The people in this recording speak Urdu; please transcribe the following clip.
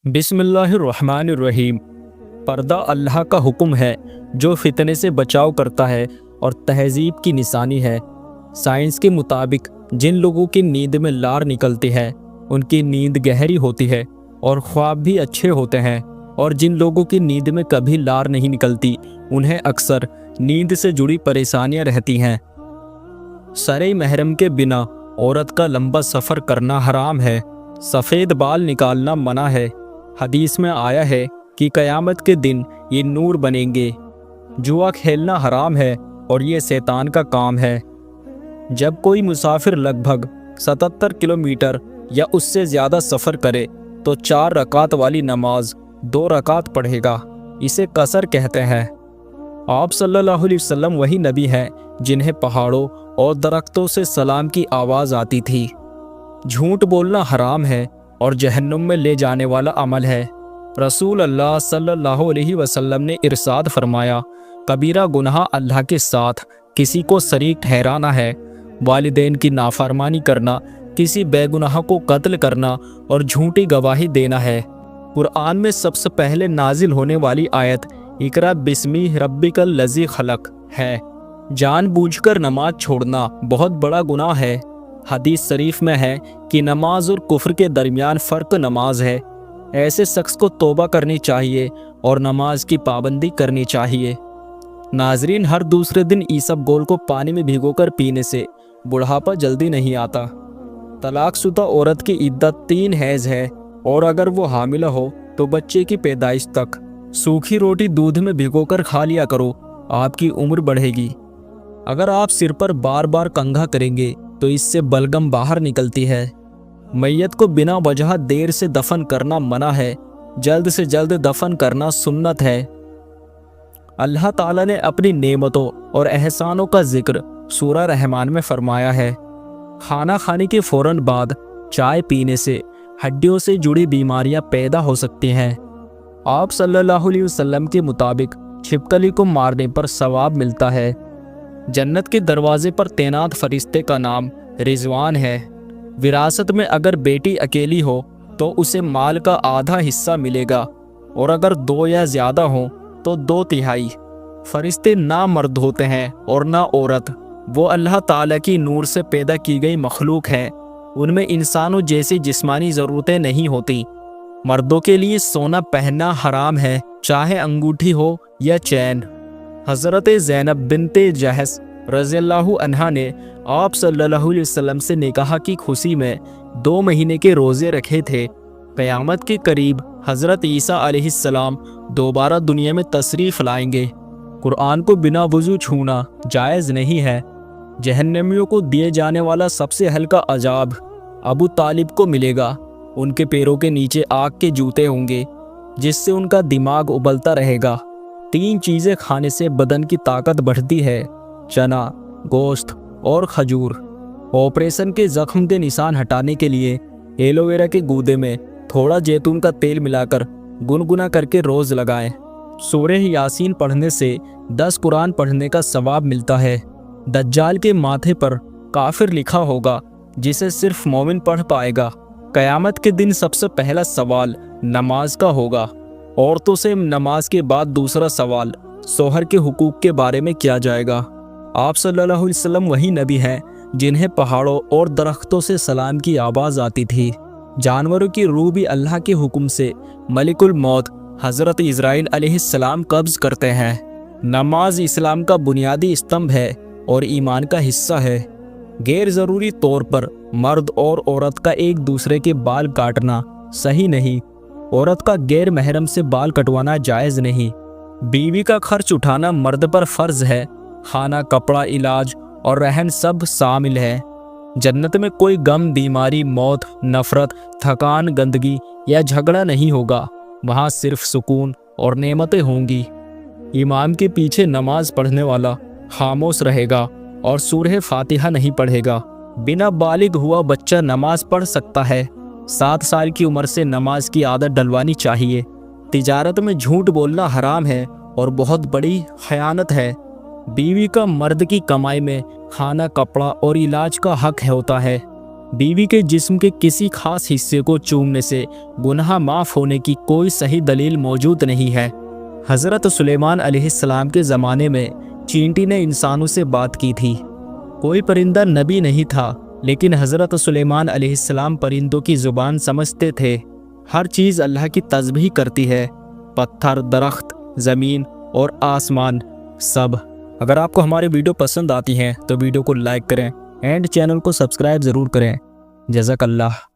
بسم اللہ الرحمن الرحیم۔ پردہ اللہ کا حکم ہے جو فتنے سے بچاؤ کرتا ہے اور تہذیب کی نشانی ہے۔ سائنس کے مطابق جن لوگوں کی نیند میں لار نکلتی ہے ان کی نیند گہری ہوتی ہے اور خواب بھی اچھے ہوتے ہیں، اور جن لوگوں کی نیند میں کبھی لار نہیں نکلتی انہیں اکثر نیند سے جڑی پریشانیاں رہتی ہیں۔ سرے محرم کے بنا عورت کا لمبا سفر کرنا حرام ہے۔ سفید بال نکالنا منع ہے۔ حدیث میں آیا ہے کہ قیامت کے دن یہ نور بنیں گے۔ جوا کھیلنا حرام ہے اور یہ شیطان کا کام ہے۔ جب کوئی مسافر لگ بھگ 77 کلومیٹر یا اس سے زیادہ سفر کرے تو 4 رکعت والی نماز 2 رکعت پڑھے گا۔ اسے قصر کہتے ہیں۔ آپ صلی اللہ علیہ وسلم وہی نبی ہیں جنہیں پہاڑوں اور درختوں سے سلام کی آواز آتی تھی۔ جھوٹ بولنا حرام ہے اور جہنم میں لے جانے والا عمل ہے۔ رسول اللہ صلی اللہ علیہ وسلم نے ارشاد فرمایا، کبیرہ گناہ اللہ کے ساتھ کسی کو شریک ٹھہرانا ہے۔ والدین کی نافرمانی کرنا، کسی بے گناہ کو قتل کرنا اور جھوٹی گواہی دینا ہے۔ قرآن میں سب سے پہلے نازل ہونے والی آیت اقرأ بسم ربک الذی خلق ہے۔ جان بوجھ کر نماز چھوڑنا بہت بڑا گناہ ہے۔ حدیث شریف میں ہے کہ نماز اور کفر کے درمیان فرق نماز ہے۔ ایسے شخص کو توبہ کرنی چاہیے اور نماز کی پابندی کرنی چاہیے۔ ناظرین، ہر دوسرے دن ایسب گول کو پانی میں بھگو کر پینے سے بڑھاپا جلدی نہیں آتا۔ طلاق شدہ عورت کی عدت 3 حیض ہے، اور اگر وہ حاملہ ہو تو بچے کی پیدائش تک۔ سوکھی روٹی دودھ میں بھگو کر کھا لیا کرو، آپ کی عمر بڑھے گی۔ اگر آپ سر پر بار بار کنگھا کریں گے تو اس سے بلغم باہر نکلتی ہے۔ میت کو بنا وجہ دیر سے دفن کرنا منع ہے۔ جلد سے جلد دفن کرنا سنت ہے۔ اللہ تعالیٰ نے اپنی نعمتوں اور احسانوں کا ذکر سورہ رحمان میں فرمایا ہے۔ کھانا کھانے کے فوراً بعد چائے پینے سے ہڈیوں سے جڑی بیماریاں پیدا ہو سکتی ہیں۔ آپ صلی اللہ علیہ وسلم کے مطابق چھپکلی کو مارنے پر ثواب ملتا ہے۔ جنت کے دروازے پر تعینات فرشتے کا نام رضوان ہے۔ وراثت میں اگر بیٹی اکیلی ہو تو اسے مال کا آدھا حصہ ملے گا، اور اگر 2 یا زیادہ ہوں تو 2/3۔ فرشتے نہ مرد ہوتے ہیں اور نہ عورت، وہ اللہ تعالیٰ کی نور سے پیدا کی گئی مخلوق ہیں۔ ان میں انسانوں جیسی جسمانی ضرورتیں نہیں ہوتی۔ مردوں کے لیے سونا پہننا حرام ہے، چاہے انگوٹھی ہو یا چین۔ حضرت زینب بنت جحش رضی اللہ عنہا نے آپ صلی اللہ علیہ وسلم سے نکاح کی خوشی میں 2 مہینے کے روزے رکھے تھے۔ قیامت کے قریب حضرت عیسیٰ علیہ السلام دوبارہ دنیا میں تشریف لائیں گے۔ قرآن کو بنا وضو چھونا جائز نہیں ہے۔ جہنمیوں کو دیے جانے والا سب سے ہلکا عذاب ابو طالب کو ملے گا۔ ان کے پیروں کے نیچے آگ کے جوتے ہوں گے جس سے ان کا دماغ ابلتا رہے گا۔ 3 چیزیں کھانے سے بدن کی طاقت بڑھتی ہے: چنا، گوشت اور کھجور۔ آپریشن کے زخم کے نشان ہٹانے کے لیے ایلو ویرا کے گودے میں تھوڑا زیتون کا تیل ملا کر گنگنا کر کے روز لگائیں۔ سورہ یاسین پڑھنے سے 10 قرآن پڑھنے کا ثواب ملتا ہے۔ دجال کے ماتھے پر کافر لکھا ہوگا جسے صرف مومن پڑھ پائے گا۔ قیامت کے دن سب سے پہلا سوال نماز کا ہوگا۔ عورتوں سے نماز کے بعد دوسرا سوال شوہر کے حقوق کے بارے میں کیا جائے گا۔ آپ صلی اللہ علیہ وسلم وہی نبی ہیں جنہیں پہاڑوں اور درختوں سے سلام کی آواز آتی تھی۔ جانوروں کی روح بھی اللہ کے حکم سے ملک الموت حضرت اسرائیل علیہ السلام قبض کرتے ہیں۔ نماز اسلام کا بنیادی استمبھ ہے اور ایمان کا حصہ ہے۔ غیر ضروری طور پر مرد اور عورت کا ایک دوسرے کے بال کاٹنا صحیح نہیں۔ عورت کا غیر محرم سے بال کٹوانا جائز نہیں۔ بیوی کا خرچ اٹھانا مرد پر فرض ہے۔ کھانا، کپڑا، علاج اور رہن سب شامل ہے۔ جنت میں کوئی غم، بیماری، موت، نفرت، تھکان، گندگی یا جھگڑا نہیں ہوگا۔ وہاں صرف سکون اور نعمتیں ہوں گی۔ امام کے پیچھے نماز پڑھنے والا خاموش رہے گا اور سورہ فاتحہ نہیں پڑھے گا۔ بنا بالغ ہوا بچہ نماز پڑھ سکتا ہے۔ 7 سال کی عمر سے نماز کی عادت ڈلوانی چاہیے۔ تجارت میں جھوٹ بولنا حرام ہے اور بہت بڑی خیانت ہے۔ بیوی کا مرد کی کمائی میں کھانا، کپڑا اور علاج کا حق ہوتا ہے۔ بیوی کے جسم کے کسی خاص حصے کو چومنے سے گناہ معاف ہونے کی کوئی صحیح دلیل موجود نہیں ہے۔ حضرت سلیمان علیہ السلام کے زمانے میں چینٹی نے انسانوں سے بات کی تھی۔ کوئی پرندہ نبی نہیں تھا، لیکن حضرت سلیمان علیہ السلام پرندوں کی زبان سمجھتے تھے۔ ہر چیز اللہ کی تسبیح کرتی ہے، پتھر، درخت، زمین اور آسمان سب۔ اگر آپ کو ہماری ویڈیو پسند آتی ہیں تو ویڈیو کو لائک کریں اینڈ چینل کو سبسکرائب ضرور کریں۔ جزاک اللہ۔